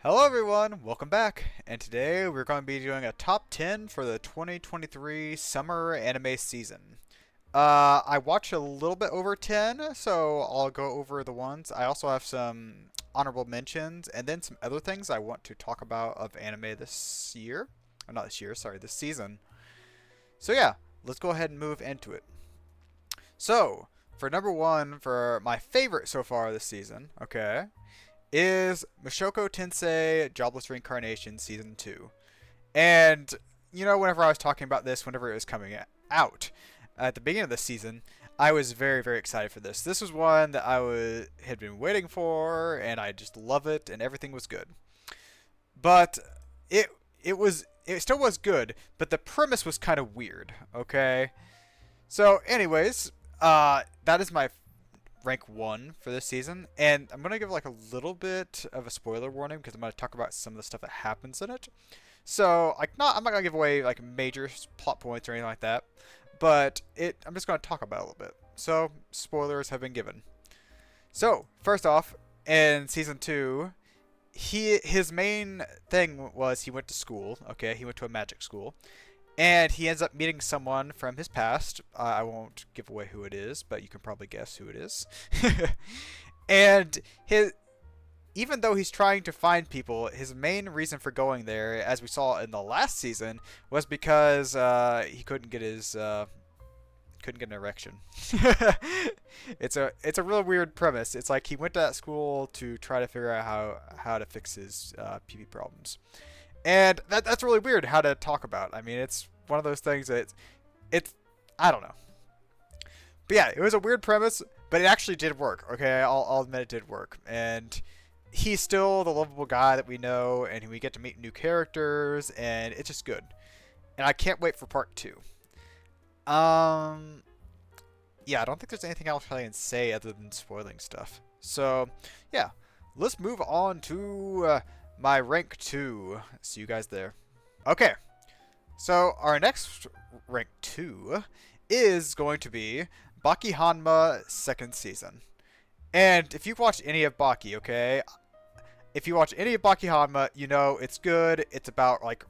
Hello everyone, welcome back, and today we're going to be doing a top 10 for the 2023 summer anime season. I watched a little bit over 10, so I'll go over the ones. I also have some honorable mentions, and then some other things I want to talk about of anime this year. Or not this year, sorry, this season. So yeah, let's go ahead and move into it. So, for number one, for my favorite so far this season, okay, is Mushoku Tensei Jobless Reincarnation Season 2. And, whenever I was talking about this, whenever it was coming out at the beginning of the season, I was very, very excited for this. This was one that had been waiting for, and I just love it, and everything was good. But it still was good, but the premise was kind of weird, okay? So, anyways, that is my rank 1 for this season, and I'm going to give like a little bit of a spoiler warning because I'm going to talk about some of the stuff that happens in it. So, I'm not going to give away like major plot points or anything like that, but I'm just going to talk about it a little bit. So, spoilers have been given. So, first off, in season 2, his main thing was he went to school, okay? He went to a magic school. And he ends up meeting someone from his past. I won't give away who it is, but you can probably guess who it is. And even though he's trying to find people, his main reason for going there, as we saw in the last season, was because he couldn't get an erection. It's a real weird premise. It's like he went to that school to try to figure out how to fix his pee problems. And that's really weird how to talk about. I mean, it's one of those things that it's I don't know. But yeah, it was a weird premise, but it actually did work. Okay, I'll admit it did work. And he's still the lovable guy that we know, and we get to meet new characters, and it's just good. And I can't wait for part 2. Yeah, I don't think there's anything else I can say other than spoiling stuff. So, yeah, let's move on to my rank 2. See you guys there. Okay, so our next rank 2 is going to be Baki Hanma second season. And if you've watched any of Baki, okay, if you watch any of Baki Hanma, you know it's good. It's about like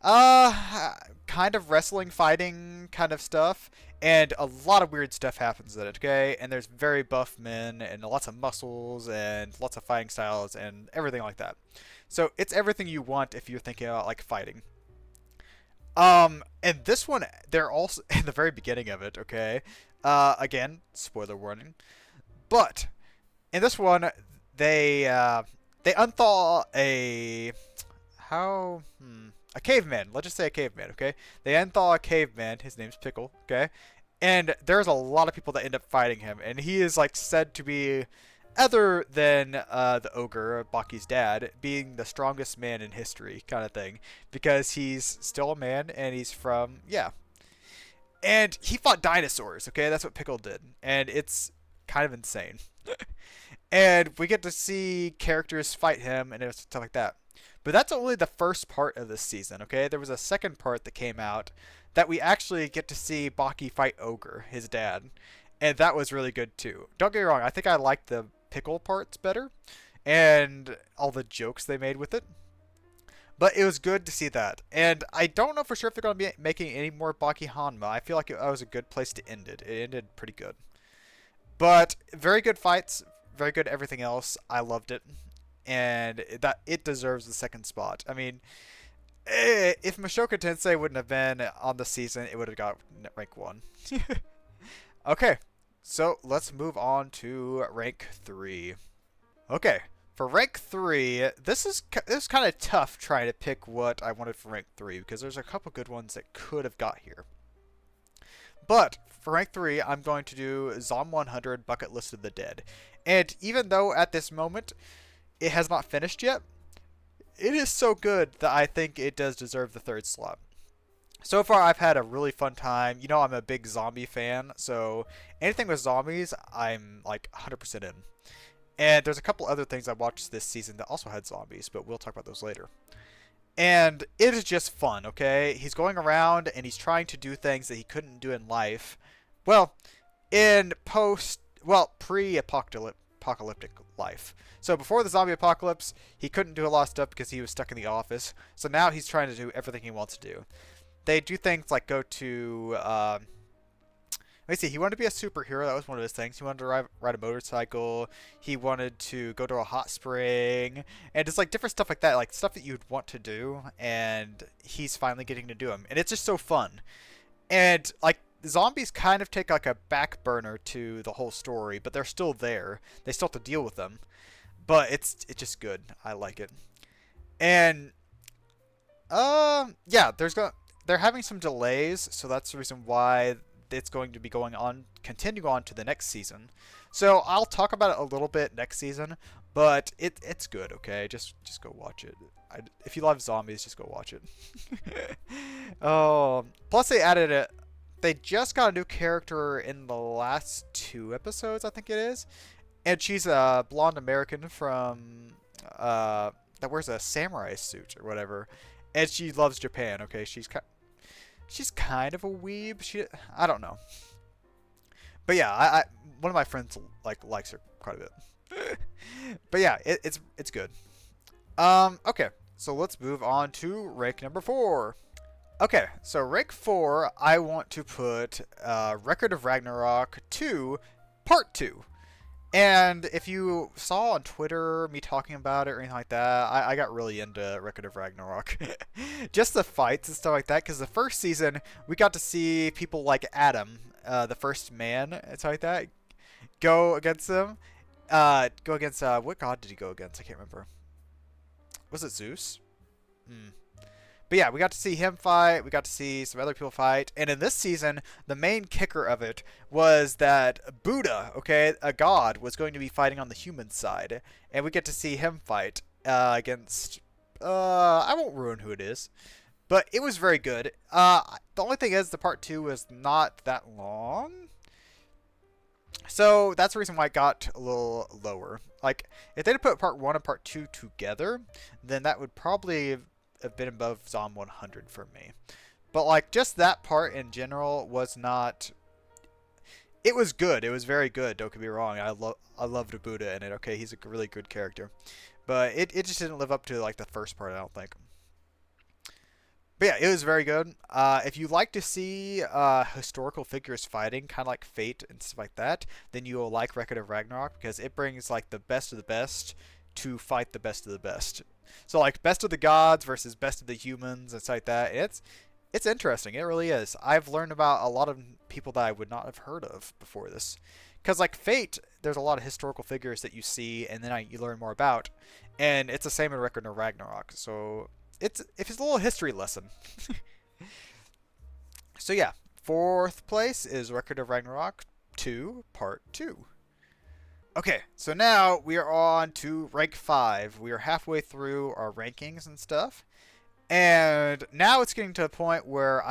kind of wrestling, fighting kind of stuff, and a lot of weird stuff happens in it, okay? And there's very buff men, and lots of muscles, and lots of fighting styles, and everything like that. So it's everything you want if you're thinking about, like, fighting. And this one, they're also, in the very beginning of it, okay? Again, spoiler warning. But, in this one, they unthaw a caveman. Let's just say a caveman, okay? They unthaw a caveman. His name's Pickle, okay? And there's a lot of people that end up fighting him. And he is, like, said to be, other than the ogre, Baki's dad, being the strongest man in history kind of thing. Because he's still a man, and he's from, yeah. And he fought dinosaurs, okay? That's what Pickle did. And it's kind of insane. And we get to see characters fight him and stuff like that. But that's only the first part of this season, okay? There was a second part that came out that we actually get to see Baki fight Ogre, his dad. And that was really good too. Don't get me wrong, I think I liked the Pickle parts better. And all the jokes they made with it. But it was good to see that. And I don't know for sure if they're going to be making any more Baki Hanma. I feel like that was a good place to end it. It ended pretty good. But very good fights. Very good everything else. I loved it. And that it deserves the second spot. I mean, if Mushoku Tensei wouldn't have been on the season, it would have got rank 1. Okay, so let's move on to rank 3. Okay, for rank 3, this is kind of tough trying to pick what I wanted for rank 3 because there's a couple good ones that could have got here. But for rank 3, I'm going to do Zom 100 Bucket List of the Dead. And even though at this moment it has not finished yet, it is so good that I think it does deserve the third slot. So far, I've had a really fun time. You know, I'm a big zombie fan, so anything with zombies, I'm like 100% in. And there's a couple other things I watched this season that also had zombies, but we'll talk about those later. And it is just fun, okay? He's going around and he's trying to do things that he couldn't do in life. Well, in pre-apocalyptic post-apocalyptic life. So before the zombie apocalypse, he couldn't do a lot of stuff because he was stuck in the office. So now he's trying to do everything he wants to do. They do things like go to let me see. He wanted to be a superhero. That was one of his things. He wanted to ride a motorcycle. He wanted to go to a hot spring, and just like different stuff like that, like stuff that you'd want to do. And he's finally getting to do them, and it's just so fun. And like zombies kind of take like a back burner to the whole story, but they're still there. They still have to deal with them, but it's just good. I like it. And yeah, they're having some delays, so that's the reason why it's going to be continue on to the next season. So I'll talk about it a little bit next season, but it's good. Okay, just go watch it. If you love zombies, just go watch it. Plus they added it. They just got a new character in the last 2 episodes, I think it is, and she's a blonde American from that wears a samurai suit or whatever, and she loves Japan. Okay, she's kind of a weeb. I don't know. But yeah, I one of my friends likes her quite a bit. But yeah, it's good. Okay, so let's move on to rank number 4. Okay, so rank 4, I want to put Record of Ragnarok 2, Part 2. And if you saw on Twitter me talking about it or anything like that, I got really into Record of Ragnarok. Just the fights and stuff like that, because the first season, we got to see people like Adam, the first man, and stuff like that, go against them. What god did he go against? I can't remember. Was it Zeus? But yeah, we got to see him fight, we got to see some other people fight, and in this season, the main kicker of it was that Buddha, okay, a god, was going to be fighting on the human side, and we get to see him fight against, I won't ruin who it is, but it was very good. The only thing is, the part 2 was not that long, so that's the reason why it got a little lower. Like, if they'd put part 1 and part 2 together, then that would probably have been above Zom 100 for me. But like just that part in general was not. It was good. It was very good. Don't get me wrong. I loved Buddha in it. Okay, he's a really good character, but it just didn't live up to like the first part, I don't think. But yeah, it was very good. If you like to see historical figures fighting, kind of like Fate and stuff like that, then you will like Record of Ragnarok because it brings like the best of the best to fight the best of the best. So like best of the gods versus best of the humans and stuff like that. It's interesting. It really is. I've learned about a lot of people that I would not have heard of before this. Because like Fate, there's a lot of historical figures that you see and then you learn more about. And it's the same in Record of Ragnarok. So it's a little history lesson. So yeah, 4th place is Record of Ragnarok 2, Part 2. Okay, so now we are on to rank 5. We are halfway through our rankings and stuff. And now it's getting to a point where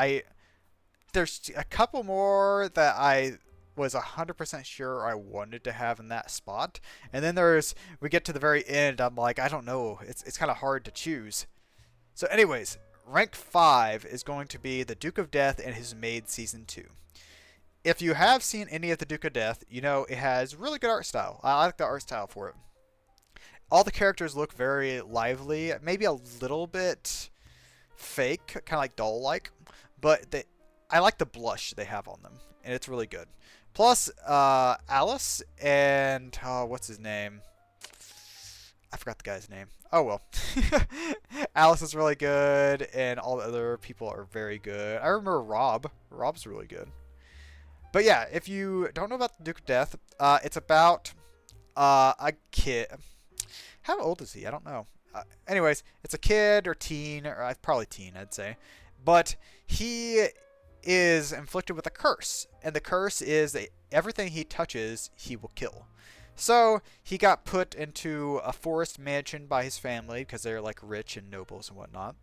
there's a couple more that I was 100% sure I wanted to have in that spot. And then we get to the very end, I'm like, I don't know. It's kind of hard to choose. So anyways, rank 5 is going to be The Duke of Death and His Maid Season 2. If you have seen any of The Duke of Death, you know it has really good art style. I like the art style for it. All the characters look very lively, maybe a little bit fake, kind of like doll-like, but I like the blush they have on them, and it's really good. Plus, Alice and, what's his name? I forgot the guy's name. Oh, well. Alice is really good, and all the other people are very good. I remember Rob. Rob's really good. But yeah, if you don't know about the Duke of Death, it's about a kid. How old is he? I don't know. Anyways, it's a kid or teen, or probably teen, I'd say. But he is inflicted with a curse. And the curse is that everything he touches, he will kill. So he got put into a forest mansion by his family because they're like rich and nobles and whatnot.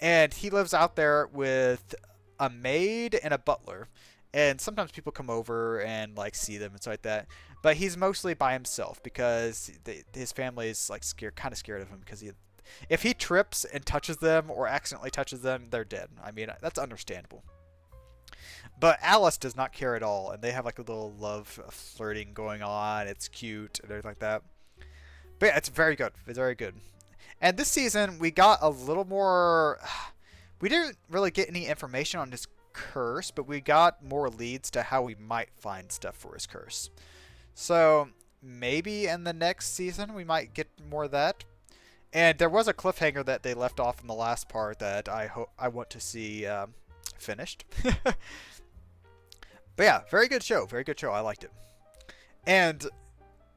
And he lives out there with a maid and a butler. And sometimes people come over and like see them and stuff like that. But he's mostly by himself because his family is like kind of scared of him because if he trips and touches them or accidentally touches them, they're dead. I mean, that's understandable. But Alice does not care at all, and they have like a little love flirting going on. It's cute and everything like that. But yeah, it's very good. It's very good. And this season, we got a little more. We didn't really get any information on his curse, but we got more leads to how we might find stuff for his curse. So maybe in the next season, we might get more of that. And there was a cliffhanger that they left off in the last part that I want to see finished. But yeah, very good show. Very good show. I liked it. And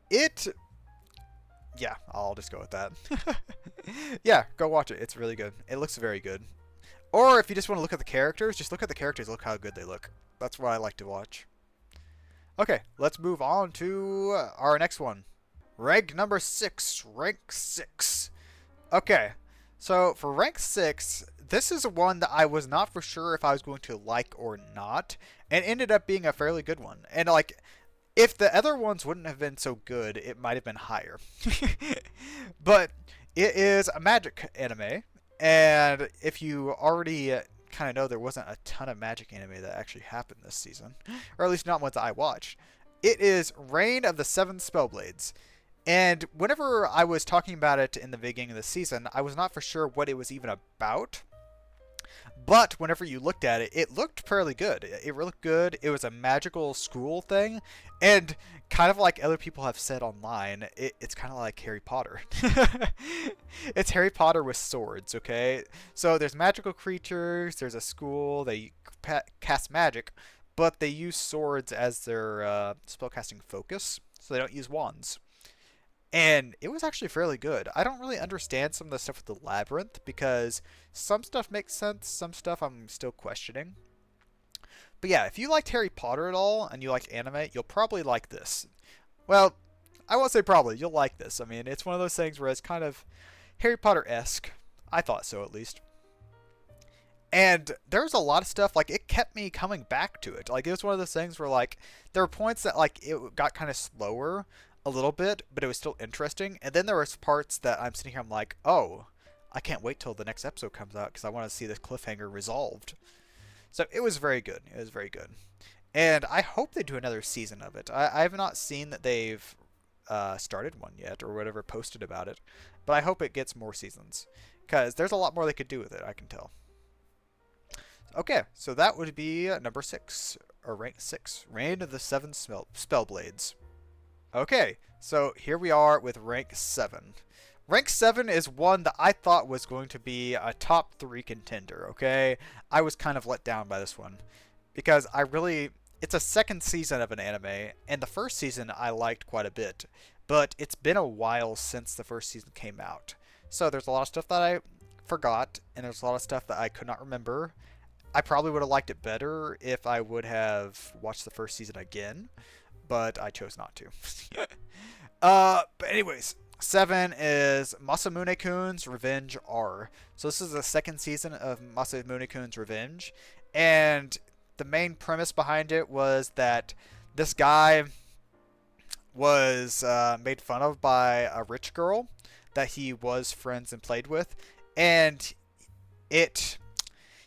it. Yeah, I'll just go with that. Yeah, go watch it. It's really good. It looks very good. Or if you just want to look at the characters, just look at the characters. Look how good they look. That's what I like to watch. Okay, let's move on to our next one. Rank number 6. Rank 6. Okay, so for rank 6, this is one that I was not for sure if I was going to like or not, and ended up being a fairly good one. And like, if the other ones wouldn't have been so good, it might have been higher. But it is a magic anime, and if you already kind of know, there wasn't a ton of magic anime that actually happened this season, or at least not ones that I watched. It is Reign of the Seven Spellblades. And whenever I was talking about it in the beginning of the season, I was not for sure what it was even about. But whenever you looked at it, it looked fairly good. It looked good. It was a magical school thing. And kind of like other people have said online, it's kind of like Harry Potter. It's Harry Potter with swords, okay? So there's magical creatures, there's a school, they cast magic, but they use swords as their spellcasting focus, so they don't use wands. And it was actually fairly good. I don't really understand some of the stuff with the labyrinth because some stuff makes sense, some stuff I'm still questioning. But yeah, if you liked Harry Potter at all and you like anime, you'll probably like this. Well, I won't say probably, you'll like this. I mean, it's one of those things where it's kind of Harry Potter-esque. I thought so, at least. And there was a lot of stuff, like, it kept me coming back to it. Like, it was one of those things where, like, there were points that, like, it got kind of slower a little bit, but it was still interesting. And then there was parts that I'm sitting here, I'm like, oh, I can't wait till the next episode comes out because I want to see this cliffhanger resolved. So it was very good. It was very good. And I hope they do another season of it. I have not seen that they've started one yet or whatever, posted about it. But I hope it gets more seasons because there's a lot more they could do with it, I can tell. Okay, so that would be number 6, or rank 6, Reign of the Seven Spellblades. Okay, so here we are with rank 7. Rank 7 is one that I thought was going to be a top 3 contender, okay? I was kind of let down by this one. Because it's a second season of an anime, and the first season I liked quite a bit. But it's been a while since the first season came out. So there's a lot of stuff that I forgot, and there's a lot of stuff that I could not remember. I probably would have liked it better if I would have watched the first season again, but I chose not to. But anyways, 7 is Masamune-kun's Revenge R. So this is the second season of Masamune-kun's Revenge, and the main premise behind it was that this guy was made fun of by a rich girl that he was friends and played with, and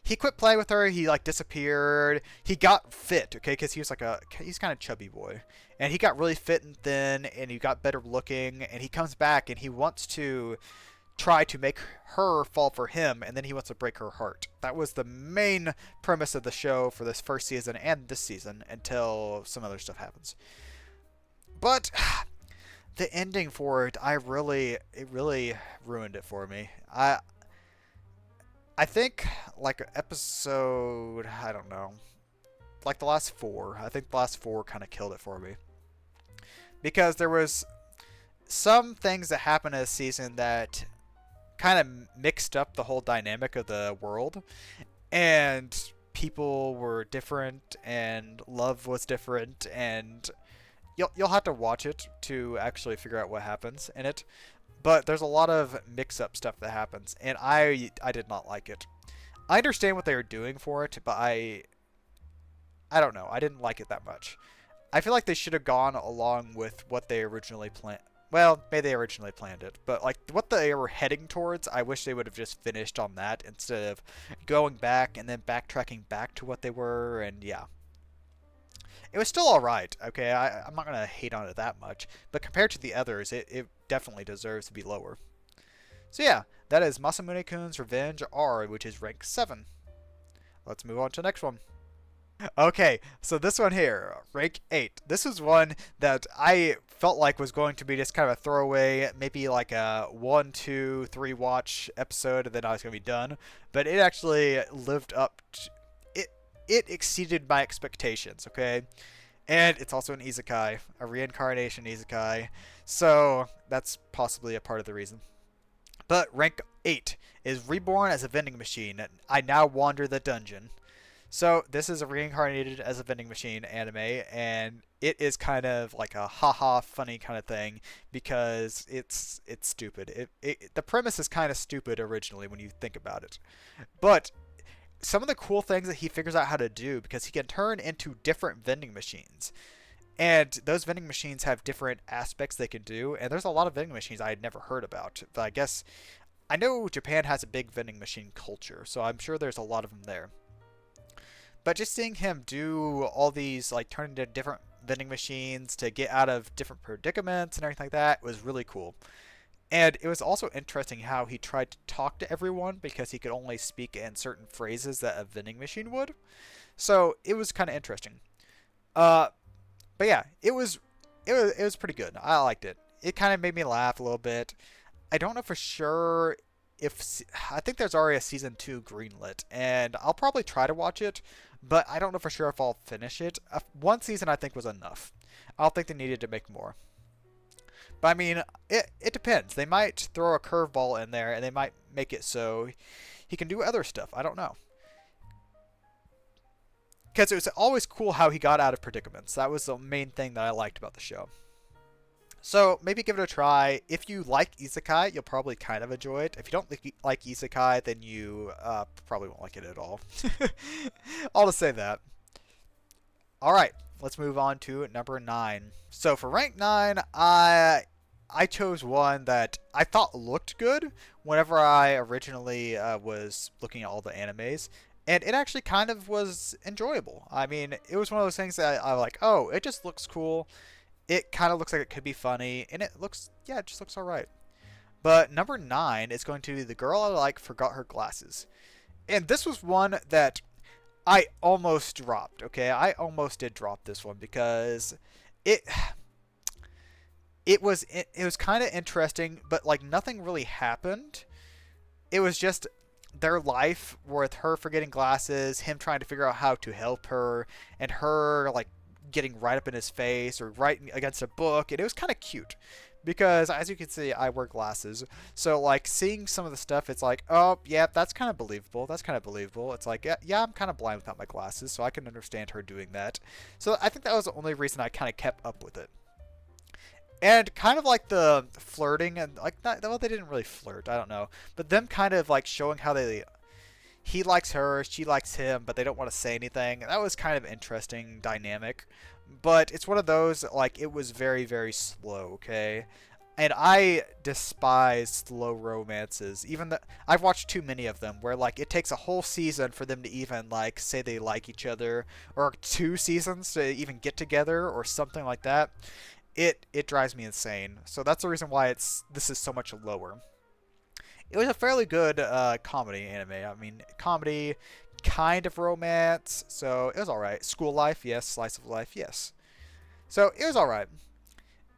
he quit playing with her. He like disappeared. He got fit, okay, because he's kind of chubby boy, and he got really fit and thin, and he got better looking. And he comes back, and he wants to try to make her fall for him, and then he wants to break her heart. That was the main premise of the show for this first season and this season until some other stuff happens. But the ending for it, it really ruined it for me. I think, like, episode, I don't know, like the last 4. I think the last 4 kind of killed it for me. Because there was some things that happened in this season that kind of mixed up the whole dynamic of the world. And people were different, and love was different, and you'll have to watch it to actually figure out what happens in it. But there's a lot of mix-up stuff that happens, and I did not like it. I understand what they were doing for it, but I don't know. I didn't like it that much. I feel like they should have gone along with what they originally Well, maybe they originally planned it, but like what they were heading towards, I wish they would have just finished on that instead of going back and then backtracking back to what they were, and yeah. It was still alright, okay? I'm not gonna hate on it that much, but compared to the others, it definitely deserves to be lower. So yeah, that is Masamune-kun's Revenge R, which is rank 7. Let's move on to the next one. Okay, so this one here, rank 8. This is one that I felt like was going to be just kind of a throwaway, maybe like a 1, 2, 3 watch episode, and then I was going to be done. But it actually lived up to, it exceeded my expectations, okay? And it's also an isekai, a reincarnation isekai. So that's possibly a part of the reason. But rank 8 is Reborn as a Vending Machine. I now wander the dungeon. So this is a reincarnated as a vending machine anime, and it is kind of like a haha funny kind of thing because it's stupid. The premise is kind of stupid originally when you think about it, but some of the cool things that he figures out how to do, because he can turn into different vending machines, and those vending machines have different aspects they can do. And there's a lot of vending machines I had never heard about. But I guess I know Japan has a big vending machine culture, so I'm sure there's a lot of them there. But just seeing him do all these, like, turn into different vending machines to get out of different predicaments and everything like that was really cool. And it was also interesting how he tried to talk to everyone because he could only speak in certain phrases that a vending machine would. So it was kind of interesting. But yeah, it was pretty good. I liked it. It kind of made me laugh a little bit. I don't know for sure if I think there's already a season 2 greenlit, and I'll probably try to watch it, but I don't know for sure if I'll finish it. One season I think was enough. I don't think they needed to make more. But I mean, it depends. They might throw a curveball in there, and they might make it so he can do other stuff. I don't know. Because it was always cool how he got out of predicaments. That was the main thing that I liked about the show. So maybe give it a try. If you like isekai, you'll probably kind of enjoy it. If you don't like isekai, then you probably won't like it at all. I'll just say that. Alright, let's move on to number 9. So for rank 9, I chose one that I thought looked good whenever I originally was looking at all the animes. And it actually kind of was enjoyable. I mean, it was one of those things that I like, oh, it just looks cool. It kind of looks like it could be funny. And it looks, yeah, it just looks alright. But number 9 is going to be The Girl I Like Forgot Her Glasses. And this was one that I almost dropped, okay? I almost did drop this one because it was kind of interesting, but like nothing really happened. It was just their life with her forgetting glasses, him trying to figure out how to help her, and her like getting right up in his face or right against a book, and it was kind of cute. Because as you can see, I wear glasses, so like seeing some of the stuff, it's like, oh yeah, that's kind of believable. That's kind of believable. It's like, yeah, I'm kind of blind without my glasses, so I can understand her doing that. So I think that was the only reason I kind of kept up with it. And kind of like the flirting and like not, well, they didn't really flirt, I don't know, but them kind of like showing how he likes her, she likes him, but they don't want to say anything. That was kind of interesting dynamic. But it's one of those, like, it was very, very slow, okay? And I despise slow romances. Even I've watched too many of them where, like, it takes a whole season for them to even, like, say they like each other, or 2 seasons to even get together, or something like that. It drives me insane. So that's the reason why this is so much lower. It was a fairly good comedy anime. I mean, comedy, kind of romance, so it was alright. School life, yes. Slice of life, yes. So it was alright.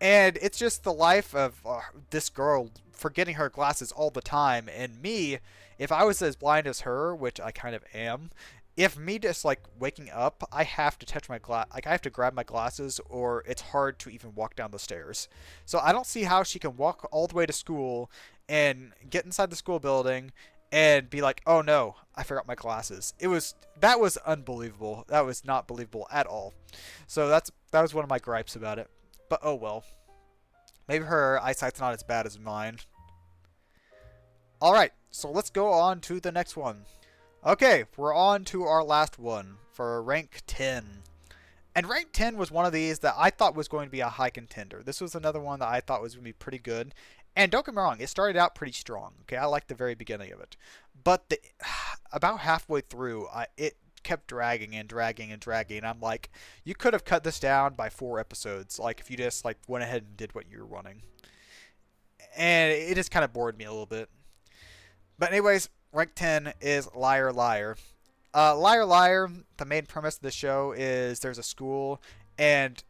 And it's just the life of this girl forgetting her glasses all the time. And me, if I was as blind as her, which I kind of am, if me just like waking up, I have to touch my like I have to grab my glasses, or it's hard to even walk down the stairs. So I don't see how she can walk all the way to school and get inside the school building and be like, oh no, I forgot my glasses. That was unbelievable. That was not believable at all. So that was one of my gripes about it. But oh well. Maybe her eyesight's not as bad as mine. Alright, so let's go on to the next one. Okay, we're on to our last one for rank 10. And rank 10 was one of these that I thought was going to be a high contender. This was another one that I thought was going to be pretty good. And don't get me wrong, it started out pretty strong. Okay, I liked the very beginning of it. But about halfway through, it kept dragging and dragging and dragging. And I'm like, you could have cut this down by 4 episodes, like if you just like went ahead and did what you were wanting. And it just kind of bored me a little bit. But anyways, rank 10 is Liar Liar. Liar Liar, the main premise of the show is there's a school, and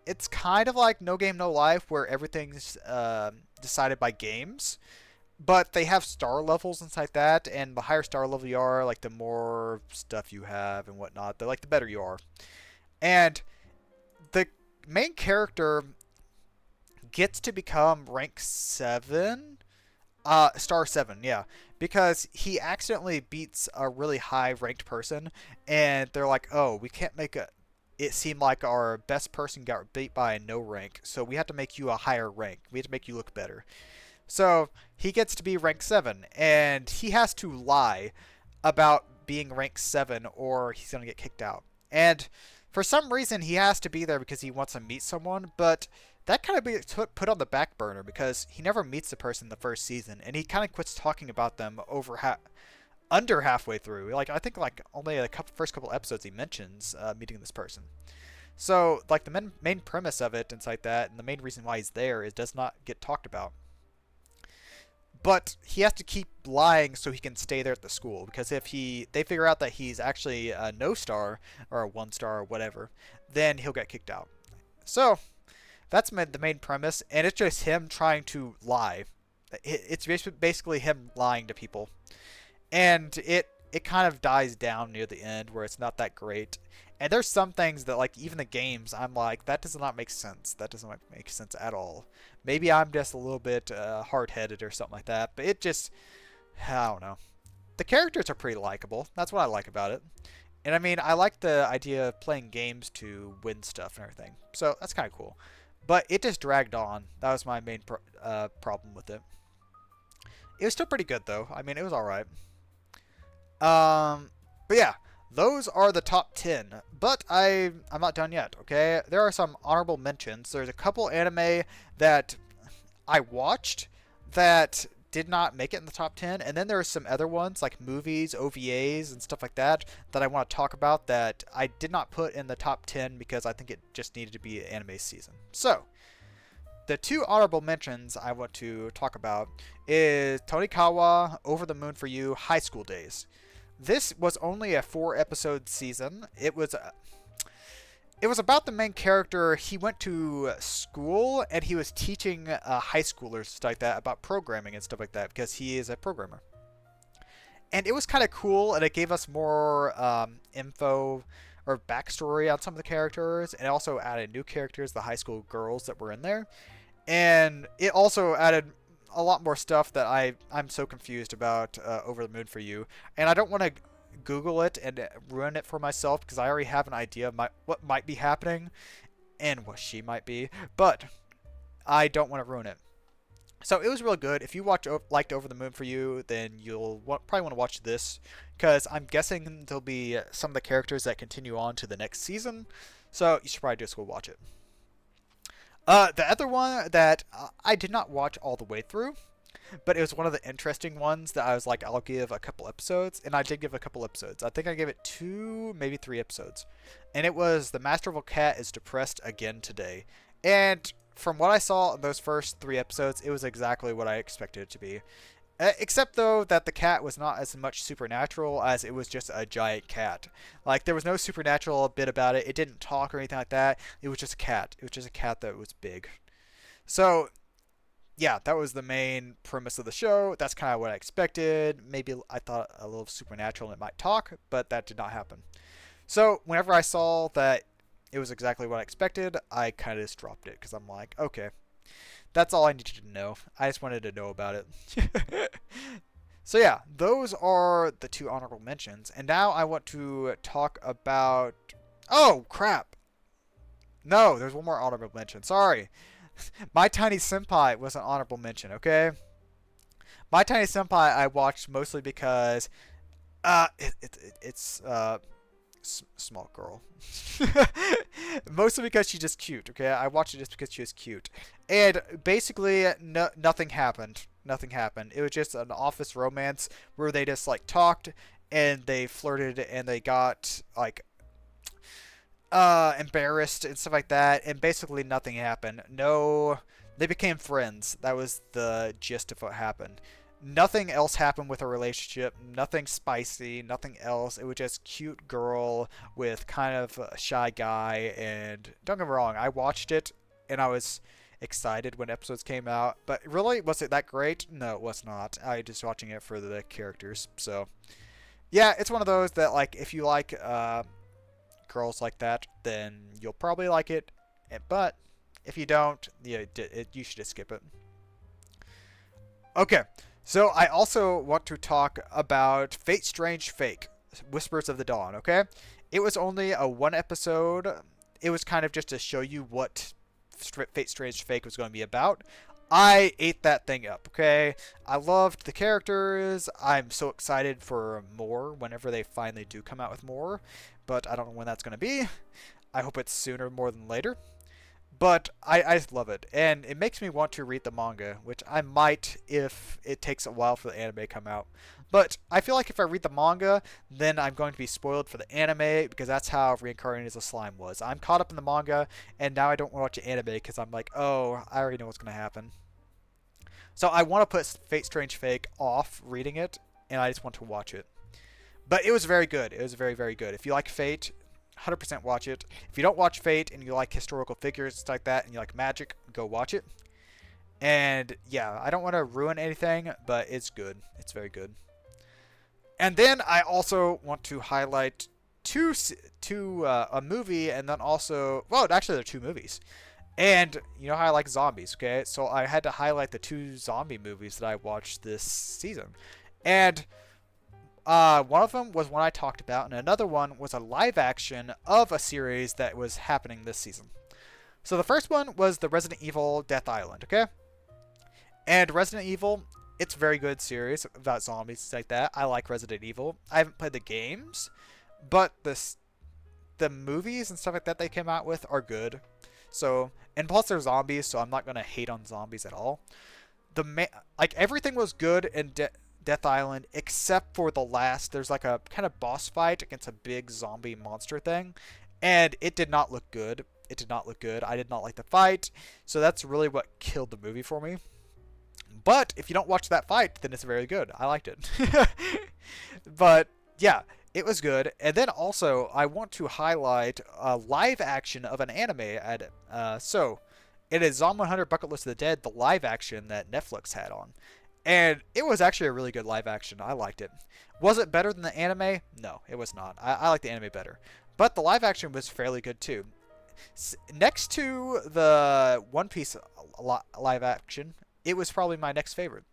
it's kind of like No Game No Life, where everything's decided by games, but they have star levels inside that, and the higher star level you are, like the more stuff you have and whatnot, the better you are. And the main character gets to become rank 7, star 7, yeah, because he accidentally beats a really high ranked person, and they're like, oh, we can't make it seem like our best person got beat by a no rank, so we have to make you a higher rank. We have to make you look better. So he gets to be rank 7, and he has to lie about being rank 7 or he's going to get kicked out. And for some reason, he has to be there because he wants to meet someone, but that kind of gets put on the back burner because he never meets the person in the first season, and he kind of quits talking about them under halfway through. Like I think like only the first couple episodes he mentions meeting this person. So like the main premise of it and like that, and the main reason why he's there is does not get talked about. But he has to keep lying so he can stay there at the school, because if they figure out that he's actually a no star or a 1 star or whatever, then he'll get kicked out. So that's the main premise, and it's just him trying to lie. It's basically him lying to people, and it kind of dies down near the end where it's not that great. And there's some things that, like, even the games, I'm like, that does not make sense. That doesn't make sense at all. Maybe I'm just a little bit hard-headed or something like that, but it just, I don't know. The characters are pretty likable. That's what I like about it. And I mean, I like the idea of playing games to win stuff and everything. So that's kind of cool. But it just dragged on. That was my main problem with it. It was still pretty good, though. I mean, it was alright. But yeah, those are the top 10. But I'm not done yet, okay? There are some honorable mentions. There's a couple anime that I watched that did not make it in the top 10. And then there are some other ones, like movies, OVAs, and stuff like that I want to talk about that I did not put in the top 10 because I think it just needed to be an anime season. So, the 2 honorable mentions I want to talk about is Tonikawa, Over the Moon for You, High School Days. This was only a 4-episode season. It was about the main character. He went to school and he was teaching high schoolers stuff like that about programming and stuff like that because he is a programmer. And it was kind of cool, and it gave us more info or backstory on some of the characters, and it also added new characters, the high school girls that were in there. And it also added a lot more stuff that I'm so confused about Over the Moon for You. And I don't want to Google it and ruin it for myself because I already have an idea of what might be happening and what she might be. But I don't want to ruin it. So it was real good. If you liked Over the Moon for You, then you'll probably want to watch this, because I'm guessing there'll be some of the characters that continue on to the next season. So you should probably just go watch it. The other one that I did not watch all the way through, but it was one of the interesting ones that I was like, I'll give a couple episodes, and I did give a couple episodes. I think I gave it 2, maybe 3 episodes. And it was The Masterful Cat is Depressed Again Today. And from what I saw in those first 3 episodes, it was exactly what I expected it to be. Except, though, that the cat was not as much supernatural as it was just a giant cat. Like, there was no supernatural bit about it. It didn't talk or anything like that. It was just a cat. It was just a cat that was big. So, yeah, that was the main premise of the show. That's kind of what I expected. Maybe I thought a little supernatural and it might talk, but that did not happen. So, whenever I saw that it was exactly what I expected, I kind of just dropped it because I'm like, okay. That's all I needed to know. I just wanted to know about it. So yeah, those are the 2 honorable mentions. And now I want to talk about... Oh, crap! No, there's one more honorable mention. Sorry. My Tiny Senpai was an honorable mention, okay? My Tiny Senpai I watched mostly because... it's small girl. Mostly because she's just cute, okay? I watched it just because she was cute. And basically, nothing happened. Nothing happened. It was just an office romance where they just, like, talked and they flirted and they got, like, embarrassed and stuff like that. And basically nothing happened. No, they became friends. That was the gist of what happened. Nothing else happened with a relationship. Nothing spicy. Nothing else. It was just cute girl with kind of a shy guy. And don't get me wrong, I watched it and I was excited when episodes came out. But really, was it that great? No, it was not. I was just watching it for the characters. So yeah, it's one of those that, like, if you like girls like that, then you'll probably like it. But if you don't, yeah, you should just skip it. Okay, so I also want to talk about Fate Strange Fake, Whispers of the Dawn, okay? It was only a one episode. It was kind of just to show you what Fate Strange Fake was going to be about. I ate that thing up, okay? I loved the characters. I'm so excited for more whenever they finally do come out with more, but I don't know when that's going to be. I hope it's sooner more than later. But I just love it, and it makes me want to read the manga, which I might if it takes a while for the anime to come out. But I feel like if I read the manga, then I'm going to be spoiled for the anime, because that's how Reincarnated as a Slime was. I'm caught up in the manga, and now I don't want to watch the anime, because I'm like, oh, I already know what's going to happen. So I want to put Fate Strange Fake off reading it, and I just want to watch it. But it was very good. It was very, very good. If you like Fate, 100% watch it. If you don't watch Fate and you like historical figures, stuff like that, and you like magic, go watch it. And yeah, I don't want to ruin anything, but it's good. It's very good. And then I also want to highlight a movie, and then also, well, actually, there are two movies. And you know how I like zombies, okay? So I had to highlight the two zombie movies that I watched this season. And one of them was one I talked about, and another one was a live action of a series that was happening this season. So the first one was the Resident Evil Death Island, okay? And Resident Evil, it's a very good series about zombies like that. I like Resident Evil. I haven't played the games, but the movies and stuff like that they came out with are good. So, and plus they're zombies, so I'm not gonna hate on zombies at all. Like everything was good in Death Island, except for the last. There's like a kind of boss fight against a big zombie monster thing, and it did not look good. It did not look good. I did not like the fight, so that's really what killed the movie for me. But if you don't watch that fight, then it's very good. I liked it. But yeah, it was good. And then also, I want to highlight a live action of an anime. So it is Zom 100 Bucket List of the Dead, the live action that Netflix had on. And it was actually a really good live action. I liked it. Was it better than the anime? No, it was not. I like the anime better. But the live action was fairly good too. Next to the One Piece live action, it was probably my next favorite.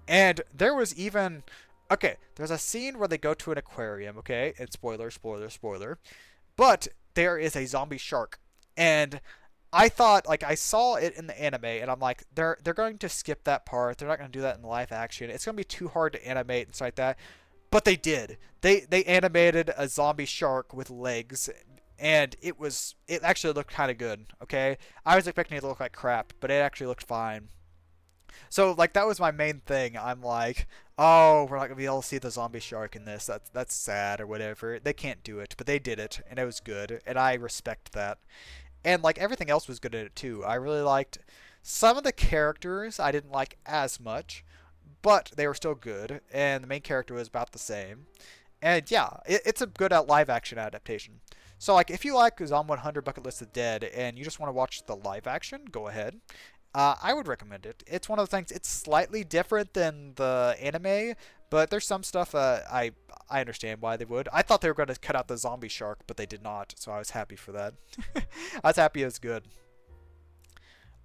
And there was even... Okay, there's a scene where they go to an aquarium, okay? And spoiler, spoiler, spoiler. But there is a zombie shark. And I thought, like, I saw it in the anime, and I'm like, they're going to skip that part. They're not going to do that in live action. It's going to be too hard to animate and stuff like that. But they did. They animated a zombie shark with legs, and it actually looked kind of good, okay? I was expecting it to look like crap, but it actually looked fine. So, like, that was my main thing. I'm like, oh, we're not going to be able to see the zombie shark in this. That's sad or whatever. They can't do it, but they did it, and it was good, and I respect that. And, like, everything else was good in it, too. I really liked some of the characters. I didn't like as much, but they were still good, and the main character was about the same. And, yeah, it's a good live-action adaptation. So, like, if you like Zom 100 Bucket List of Dead, and you just want to watch the live action, go ahead. I would recommend it. It's one of the things, it's slightly different than the anime, but there's some stuff I understand why they would. I thought they were going to cut out the zombie shark, but they did not, so I was happy for that. I was happy it was good.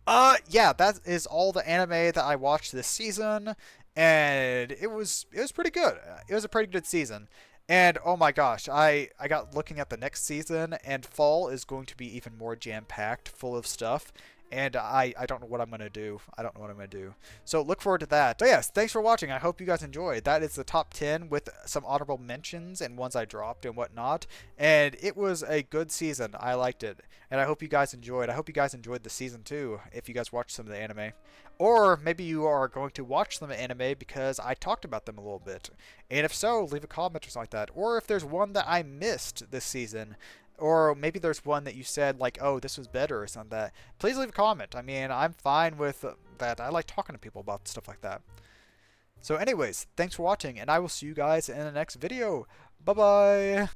Yeah, that is all the anime that I watched this season, and it was pretty good. It was a pretty good season. And oh my gosh, I got looking at the next season, and fall is going to be even more jam-packed, full of stuff. and I don't know what I'm gonna do. I don't know what I'm gonna do. So look forward to that. But yes, thanks for watching. I hope you guys enjoyed. That is the top 10 with some honorable mentions and ones I dropped and whatnot. And it was a good season. I liked it, and I hope you guys enjoyed. I hope you guys enjoyed the season too. If you guys watched some of the anime, or maybe you are going to watch some anime because I talked about them a little bit. And if so, leave a comment or something like that. Or if there's one that I missed this season, or maybe there's one that you said like, oh, this was better or something like that, please leave a comment. I mean, I'm fine with that. I like talking to people about stuff like that. So anyways, thanks for watching, and I will see you guys in the next video. Bye bye.